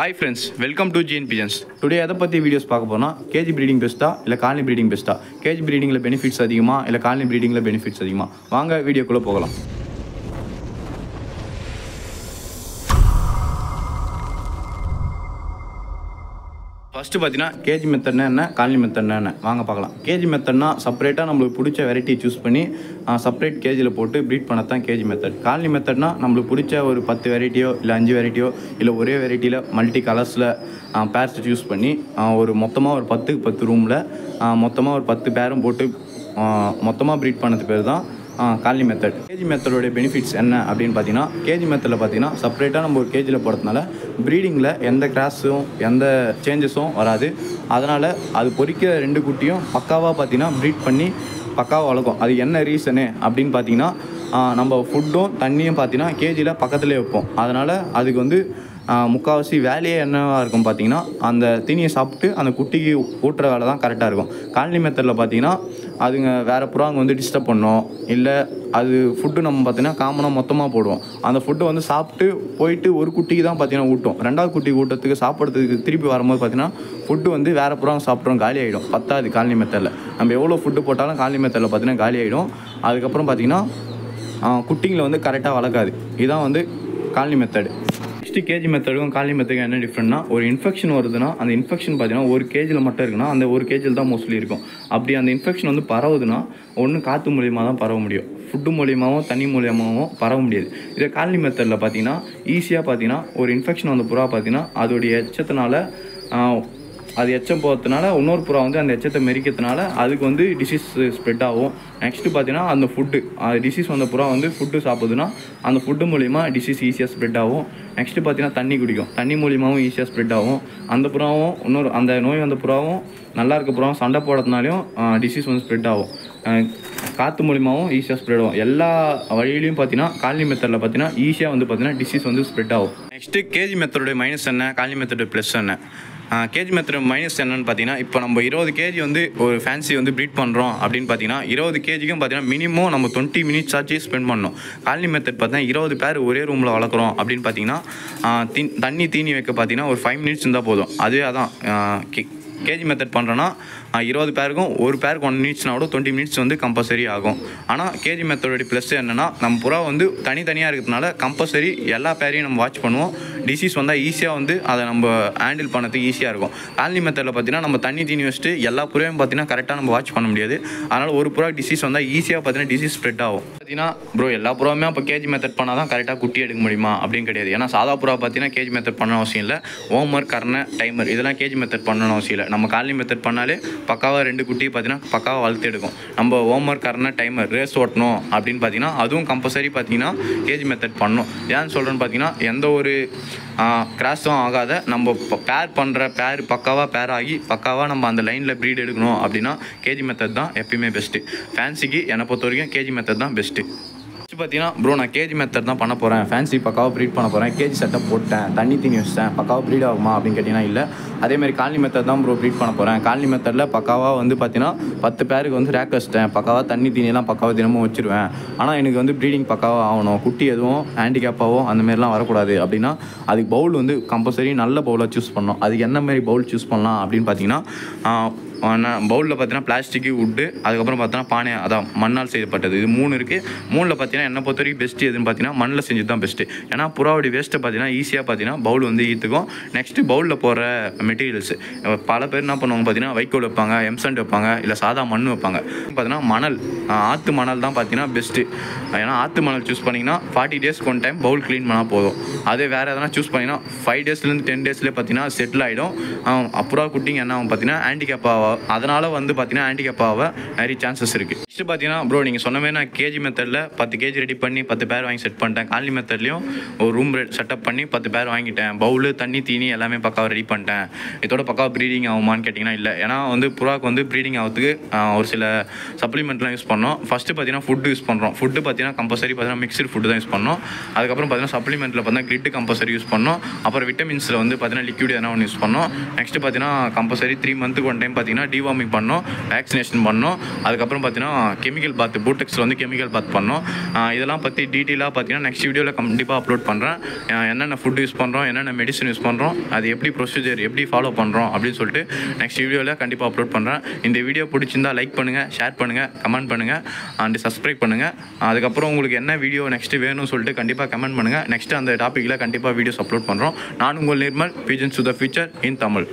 Hi friends, welcome to GN Pigeons. Today எதை பற்றி videos பார்க்க போனால் கேஜி ப்ரீடிங் பெஸ்ட்டா இல்லை காலனி ப்ரீடிங் பெஸ்ட்டா, கேஜி ப்ரீடிங்கில் பெனிஃபிட்ஸ் அதிகமாக இல்லை காலனி ப்ரீடிங்கில் பெனிஃபிட்ஸ் அதிகமாக, வாங்க வீடியோக்குள்ளே போகலாம். ஃபஸ்ட்டு பார்த்தீங்கன்னா கேஜி மெத்தட்னா என்ன, காலனி மெத்தட்னா என்ன, வாங்க பார்க்கலாம். கேஜி மெத்தட்னா செப்பரேட்டாக நம்மளுக்கு பிடிச்ச வெரைட்டியை சூஸ் பண்ணி செப்பரேட் கேஜியில் போட்டு ப்ரீட் பண்ண தான் கேஜி மெத்தட். காலனி மெத்தட்னா நம்மளுக்கு பிடிச்ச ஒரு 10 வெரைட்டியோ இல்லை 5 வெரைட்டியோ இல்லை ஒரே வெரைட்டியில் மல்டி கலர்ஸில் பேர்ஸ் சூஸ் பண்ணி ஒரு மொத்தமாக ஒரு 10 ரூமில் மொத்தமாக ஒரு 10 பேரும் போட்டு மொத்தமாக ப்ரீட் பண்ணது பேர் தான் காலனி மெத்தட். கேஜி மெத்தடோடைய பெனிஃபிட்ஸ் என்ன அப்படின்னு பார்த்தீங்கன்னா, கேஜி மெத்தடில் பார்த்தீங்கன்னா செப்பரேட்டாக நம்ம ஒரு கேஜியில் போடுறதுனால ப்ரீடிங்கில் எந்த கிராஸும் எந்த சேஞ்சஸும் வராது. அதனால் அது பொறிக்கிற 2 குட்டியும் பக்காவாக பார்த்தீங்கன்னா ப்ரீட் பண்ணி பக்காவாக வளர்க்கும். அது என்ன ரீசனு அப்படின்னு பார்த்தீங்கன்னா, நம்ம ஃபுட்டும் தண்ணியும் பார்த்தீங்கன்னா கேஜியில் பக்கத்துலேயே வைப்போம். அதனால் அதுக்கு வந்து முக்கால்வாசி வேலையே என்னவாக இருக்கும் பார்த்தீங்கன்னா, அந்த தீனியை சாப்பிட்டு அந்த குட்டிக்கு ஊட்டுற வேலை தான் கரெக்டாக இருக்கும். காலனி மெத்தடில் பார்த்தீங்கன்னா அதுங்க வேறு புறாங்க வந்து டிஸ்டர்ப் பண்ணோம், இல்லை அது ஃபுட்டு நம்ம பார்த்தீங்கன்னா காமனாக மொத்தமாக போடுவோம். அந்த ஃபுட்டை வந்து சாப்பிட்டு போயிட்டு ஒரு குட்டிக்கு தான் பார்த்தீங்கன்னா ஊட்டும். 2வது குட்டி ஊட்டத்துக்கு சாப்பிட்றதுக்கு திருப்பி வரும்போது பார்த்தீங்கன்னா ஃபுட்டு வந்து வேறு புறாங்க சாப்பிட்றோம், காலி ஆகிடும். பத்தாது காலனி மெத்தடில். நம்ம எவ்வளோ ஃபுட்டு போட்டாலும் காலனி மெத்தடில் பார்த்தீங்கன்னா காலி ஆகிடும். அதுக்கப்புறம் பார்த்தீங்கன்னா குட்டிங்களை வந்து கரெக்டாக வளர்க்காது. இதுதான் வந்து காலனி மெத்தடு. நெக்ஸ்ட்டு கேஜி மெத்தடுக்கும் காலனி மெத்தடுக்கும் என்ன டிஃப்ரெண்ட்னா, ஒரு இன்ஃபெக்ஷன் வருதுன்னா அந்த இன்ஃபெக்ஷன் பார்த்தீங்கன்னா ஒரு கேஜியில் மட்டும் இருக்குன்னா அந்த ஒரு கேஜில் தான் மோஸ்ட்லி இருக்கும். அப்படி அந்த இன்ஃபெக்ஷன் வந்து பரவுதுன்னா ஒன்று காற்று மூலியமாக தான் பரவ முடியும், ஃபுட்டு மூலியமாகவும் தண்ணி மூலியமாகவும் பரவ முடியாது. இதே காலனி மெத்தடில் பார்த்தீங்கன்னா ஈஸியாக பார்த்தீங்கன்னா ஒரு இன்ஃபெக்ஷன் வந்த புறா பார்த்தீங்கன்னா அதோடைய எச்சத்தினால அது எச்சம் போகிறதுனால இன்னொரு புறா வந்து அந்த எச்சத்தை மெரிக்கிறதுனால அதுக்கு வந்து டிசீஸ் ஸ்ப்ரெட் ஆகும். நெக்ஸ்ட்டு பார்த்தீங்கன்னா அந்த ஃபுட்டு டிசீஸ் வந்த புறா வந்து ஃபுட்டு சாப்பிடுதுன்னா அந்த ஃபுட்டு மூலிமா டிசீஸ் ஈஸியாக ஸ்ப்ரெட் ஆகும். நெக்ஸ்ட்டு பார்த்தீங்கன்னா தண்ணி குடிக்கும், தண்ணி மூலியமாகவும் ஈஸியாக ஸ்ப்ரெட் ஆகும். அந்த புறாவும் இன்னொரு அந்த நோய் வந்த புறாவும் நல்லா இருக்க புறாவும் சண்டை போடுறதுனாலையும் டிசீஸ் வந்து ஸ்ப்ரெட் ஆகும். காற்று மூலியமாகவும் ஈஸியாக ஸ்ப்ரெட் ஆகும். எல்லா வழியிலையும் பார்த்தீங்கன்னா காலனி மெத்தடில் பார்த்தீங்கன்னா ஈஸியாக வந்து பார்த்தீங்கன்னா டிசீஸ் வந்து ஸ்ப்ரெட் ஆகும். நெக்ஸ்ட்டு கேஜி மெத்தடோடைய மைனஸ் என்ன, காலனி மெத்தடோட ப்ளஸ் என்ன. கேஜி மெத்தட் மைனஸ் என்னன்னு பார்த்தீங்கன்னா, இப்போ நம்ம 20 கேஜி வந்து ஒரு ஃபேன்சி வந்து ப்ரீட் பண்ணுறோம் அப்படின்னு பார்த்தீங்கன்னா 20 கேஜிக்கும் பார்த்தீங்கன்னா மினிமம் நம்ம 20 மினிட்ஸ் ஆச்சு ஸ்பெண்ட் பண்ணணும். காலனி மெத்தட் பார்த்தீங்கன்னா 20 பேர் ஒரே ரூமில் வளர்க்குறோம் அப்படின்னு பார்த்தீங்கன்னா தீனி வைக்க பார்த்தீங்கன்னா ஒரு 5 மினிட்ஸ் இருந்தால் போதும். அதுவே அதான் கேஜி மெத்தட் பண்ணுறோன்னா 20 பேருக்கும் ஒரு பேருக்கு 1 மினிட்ஸ்னா கூட 20 மினிட்ஸ் வந்து கம்பல்சரி ஆகும். ஆனால் கேஜி மெத்தடோடைய ப்ளஸ் என்னென்னா, நம்ம புறா வந்து தனித்தனியாக இருக்கிறதுனால கம்பல்சரி எல்லா பேரையும் நம்ம வாட்ச் பண்ணுவோம். டிசீஸ் வந்தால் ஈஸியாக வந்து அதை நம்ம ஹேண்டில் பண்ணதுக்கு ஈஸியாக இருக்கும். காலனி மெத்தடில் பார்த்தீங்கன்னா நம்ம தண்ணி வச்சுட்டு எல்லா புறாவையும் பார்த்தீங்கன்னா கரெக்டாக நம்ம வாட்ச் பண்ண முடியாது. அதனால் ஒரு புறா டிசீஸ் வந்தால் ஈஸியாக பார்த்தீங்கன்னா டிசீஸ் ஸ்ப்ரெட் ஆகும். பார்த்தீங்கன்னா ப்ரோ எல்லா புறாவுமே அப்போ கேஜி மெத்தட் பண்ணால் தான் கரெக்டாக குட்டி எடுக்க முடியுமா அப்படின்னு கிடையாது. ஏன்னா சாதா புறா பார்த்தீங்கன்னா கேஜி மெத்தட் பண்ண அவசியம் இல்லை. ஹோம்ஒர்க், கர்ண, டைமர் இதெல்லாம் கேஜி மெத்தட் பண்ணணும் அவசியம் இல்லை. நம்ம காலனி மெத்தட் பண்ணாலே பக்காவாக 2 குட்டி பார்த்தீங்கன்னா பக்காவாக வளர்த்து எடுக்கும். நம்ம ஹோம்ஒர்க், கர்ண, டைமர் ரேஸ் ஓட்டணும் அப்படின்னு பார்த்தீங்கன்னா அதுவும் கம்பல்சரி பார்த்தீங்கன்னா கேஜி மெத்தட் பண்ணணும். ஏன்னு சொல்கிறேன்னு பார்த்தீங்கன்னா எந்த ஒரு கிராஸும் ஆகாத நம்ம பேர் பண்ணுற பேர் பக்காவாக பேர் ஆகி பக்காவாக நம்ம அந்த லைனில் ப்ரீட் எடுக்கணும் அப்படின்னா கேஜி மெத்தட் தான் எப்பயுமே பெஸ்ட்டு. ஃபேன்சிக்கு என்னை பொறுத்த வரைக்கும் கேஜி மெத்தட் தான் பெஸ்ட்டு. பார்த்தீங்கன்னா ப்ரோ நான் கேஜி மெத்தட் தான் பண்ண போகிறேன், ஃபேன்சி பக்காவாக ப்ரீட் பண்ண போகிறேன், கேஜி செட்டப் போட்டேன், தண்ணி வச்சிட்டேன், பக்காவாக ப்ரீட் ஆகுமா அப்படின்னு கேட்டிங்கன்னா இல்லை. அதேமாதிரி காலனி மெத்தட் தான் ப்ரோ ப்ரீட் பண்ண போகிறேன். காலனி மெத்தடில் பக்காவாக வந்து பார்த்தீங்கன்னா 10 பேருக்கு வந்து ரேக் வச்சிட்டேன், பக்காவாக தண்ணி தீனியெல்லாம் பக்காவாக தினமும் வச்சுருவேன். ஆனால் எனக்கு வந்து ப்ரீடிங் பக்காவாக ஆகணும், குட்டி எதுவும் ஹேண்டிகேப்பாவோ அந்தமாரிலாம் வரக்கூடாது அப்படின்னா அதுக்கு பவுல் வந்து கம்பல்சரி நல்ல பவுலாக சூஸ் பண்ணணும். அதுக்கு என்ன மாதிரி பவுல் சூஸ் பண்ணலாம் அப்படின்னு பார்த்தீங்கன்னா, பவுலில் பார்த்தீங்கன்னா பிளாஸ்டிக்கு, வுட்டு, அதுக்கப்புறம் பார்த்தீங்கன்னா பானை, அதான் மண்ணால் செய்யப்பட்டது. இது 3 இருக்குது. 3ல் பார்த்தீங்கன்னா என்னை பொறுத்த வரைக்கும் பெஸ்ட்டு எதுன்னு பார்த்தீங்கன்னா மண்ணில் செஞ்சது தான் பெஸ்ட்டு. ஏன்னா புறாவுடைய வேஸ்ட்டை பார்த்தீங்கன்னா ஈஸியாக பார்த்தீங்கன்னா பவுல் வந்து ஈத்துக்கும். நெக்ஸ்ட்டு பவுலில் போகிற மெட்டீரியல்ஸு பல பேர் என்ன பண்ணுவாங்க பார்த்தீங்கன்னா வைக்கோல் வைப்பாங்க, எம்சண்ட் வைப்பாங்க, இல்லை சாதா மண் வைப்பாங்க. பார்த்தீங்கன்னா மணல், ஆற்று மணல் தான் பார்த்தீங்கன்னா பெஸ்ட்டு. ஏன்னா ஆற்று மணல் சூஸ் பண்ணிங்கன்னா 40 டேஸ்க்கு ஒன் டைம் பவுல் க்ளீன் பண்ணால் போதும். அதே வேறு எதனா சூஸ் பண்ணிங்கன்னா 5 டேஸ்லேருந்து 10 டேஸ்லேயே பார்த்தீங்கன்னா செட்டில் ஆகிடும். அப்புறம் குட்டிங்க என்ன ஆகும் பார்த்தீங்கன்னா ஹேண்டிகேப்பாக, அதனால் வந்து பார்த்தீங்கன்னா ஹேண்டிகேப்பாக நிறைய சான்சஸ் இருக்குது. நெக்ஸ்ட்டு பார்த்தீங்கன்னா ப்ரோ நீங்கள் சொன்ன மாதிரி நான் கேஜி மெத்தடில் 10 கேஜி ரெடி பண்ணி 10 பேர் வாங்கி செட் பண்ணிட்டேன். காலனி மெத்தட்லேயும் ஒரு ரூம் செட்டப் பண்ணி 10 பேர் வாங்கிட்டேன். பவுலு, தண்ணி, தீனி எல்லாமே பக்காவாக ரெடி பண்ணிட்டேன். இதோட பக்காவாக ப்ரீடிங் ஆகுமான்னு கேட்டிங்கன்னா இல்லை. ஏன்னா வந்து புறாவுக்கு வந்து ப்ரீடிங் ஆகிறதுக்கு ஒரு சில சப்ளிமெண்ட்லாம் யூஸ் பண்ணோம். ஃபஸ்ட்டு பார்த்தீங்கன்னா ஃபுட்டு யூஸ் பண்ணுறோம். ஃபுட்டு பார்த்தீங்கன்னா கம்பல்சரி பார்த்தீங்கன்னா மிக்சடு ஃபுட்டு தான் யூஸ் பண்ணோம். அதுக்கப்புறம் பார்த்தீங்கன்னா சப்ளிமெண்ட்டில் பார்த்தீங்கன்னா கிரிட்டு கம்பல்சரி யூஸ் பண்ணோம். அப்புறம் விட்டமின்ஸில் வந்து பார்த்தீங்கன்னா லிக்விட் எதனா ஒன்று யூஸ் பண்ணோம். நெக்ஸ்ட்டு பார்த்தீங்கன்னா கம்பல்சரி 3 மந்த்துக்கு ஒன் டைம் பார்த்தீங்கன்னா டிவார்மிங் பண்ணோம், வேக்சினேஷன் பண்ணோம். அதுக்கப்புறம் பார்த்தீங்கன்னா கெமிக்கல் பாத் பூட்டெக்ஸில் வந்து கெமிக்கல் பாத் பண்ணோம். இதெல்லாம் பற்றி டீட்டெயிலாக பார்த்தீங்கன்னா நெக்ஸ்ட் வீடியோவில் கண்டிப்பாக அப்லோட் பண்ணுறேன். என்னென்ன ஃபுட் யூஸ் பண்ணுறோம், என்னென்ன மெடிசன் யூஸ் பண்ணுறோம், அது எப்படி ப்ரொசீஜர் எப்படி ஃபாலோ பண்ணுறோம் அப்படின்னு சொல்லிட்டு நெக்ஸ்ட் வீடியோவில் கண்டிப்பாக அப்லோட் பண்ணுறேன். இந்த வீடியோ பிடிச்சிருந்தா லைக் பண்ணுங்கள், ஷேர் பண்ணுங்கள், கமெண்ட் பண்ணுங்கள் அண்ட் சப்ஸ்கிரைப் பண்ணுங்கள். அதுக்கப்புறம் உங்களுக்கு என்ன வீடியோ நெக்ஸ்ட்டு வேணும்னு சொல்லிட்டு கண்டிப்பாக கமெண்ட் பண்ணுங்கள். நெக்ஸ்ட்டு அந்த டாப்பிக்கில் கண்டிப்பாக வீடியோஸ் அப்லோட் பண்ணுறோம். நான் உங்கள் Nirmal, pigeons to the future in Tamil.